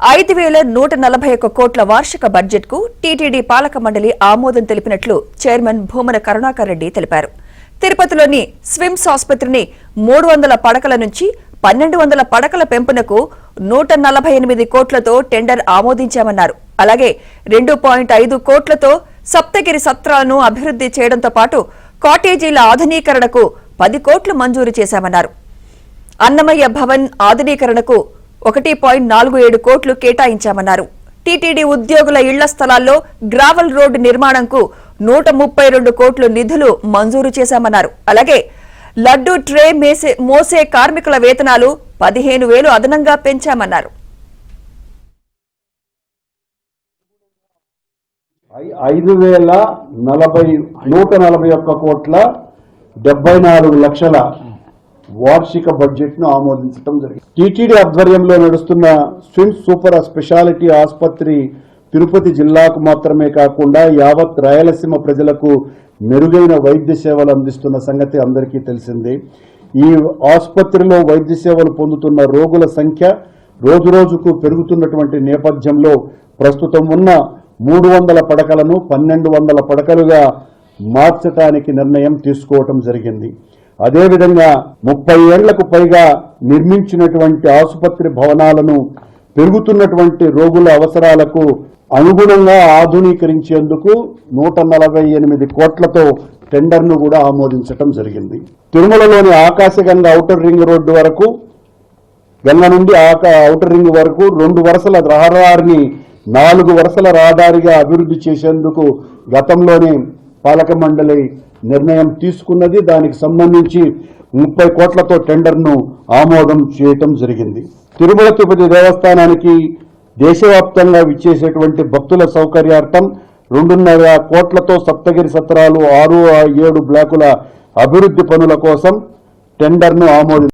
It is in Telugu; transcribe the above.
5,141 కోట్ల వార్షిక బడ్జెట్ కు టీటీడీ పాలక మండలి ఆమోదం తెలిపినట్లు చైర్మన్ భూమన కరుణాకర్ రెడ్డి తెలిపారు. తిరుపతిలోని స్విమ్స్ ఆసుపత్రిని 300 పడకల నుంచి 1,200 పడకల పెంపునకు 148 కోట్లతో టెండర్ ఆమోదించామన్నారు. అలాగే 2.5 కోట్లతో సప్తగిరి సత్రాలను అభివృద్ధి చేయడంతో పాటు కాటేజీల ఆధునీకరణకు 10 కోట్లు మంజూరు చేశామన్నారు. అన్నమయ్య భవన్ ఆధునీకరణకు 1.47 కోట్లు కేటాయించామన్నారు. టీటీడీ ఉద్యోగుల ఇళ్ల స్థలాల్లో గ్రావెల్ రోడ్డు నిర్మాణంకు 132 కోట్లు నిధులు మంజూరు చేశామన్నారు. అలాగే లడ్డూ ట్రే మోసే కార్మికుల వేతనాలు 15,000 అదనంగా పెంచామన్నారు. 141 కోట్ల 74 లక్షల వార్షిక బడ్జెట్ ను ఆమోదించడం జరిగింది. టీటీడీ ఆధ్వర్యంలో నడుస్తున్న స్విమ్స్ సూపర్ స్పెషాలిటీ ఆసుపత్రి తిరుపతి జిల్లాకు మాత్రమే కాకుండా యావత్ రాయలసీమ ప్రజలకు మెరుగైన వైద్య సేవలు అందిస్తున్న సంగతి అందరికీ తెలిసిందే. ఈ ఆసుపత్రిలో వైద్య సేవలు పొందుతున్న రోగుల సంఖ్య రోజురోజుకు పెరుగుతున్నటువంటి నేపథ్యంలో ప్రస్తుతం ఉన్న 300 పడకలను 1,200 పడకలుగా మార్చడానికి నిర్ణయం తీసుకోవటం జరిగింది. అదేవిధంగా 30 ఏళ్లకు పైగా నిర్మించినటువంటి ఆసుపత్రి భవనాలను పెరుగుతున్నటువంటి రోగుల అవసరాలకు అనుగుణంగా ఆధునీకరించేందుకు 148 కోట్లతో టెండర్ను కూడా ఆమోదించడం జరిగింది. తిరుమలలోని ఆకాశగంగా ఔటర్ రింగ్ రోడ్డు వరకు, గంగ నుండి ఔటర్ రింగ్ వరకు 2 వరుసల రహదారిని 4 వరుసల రహదారిగా అభివృద్ధి చేసేందుకు గతంలోనే పాలక మండలి నిర్ణయం తీసుకున్నది. దానికి సంబంధించి 30 కోట్లతో టెండర్ను ఆమోదం చేయటం జరిగింది. తిరుమల తిరుపతి దేవస్థానానికి దేశవ్యాప్తంగా విచ్చేసేటువంటి భక్తుల సౌకర్యార్థం 2.5 కోట్లతో సప్తగిరి సత్రాలు 6, 7 బ్లాకుల అభివృద్ధి పనుల కోసం టెండర్ను ఆమోదించారు.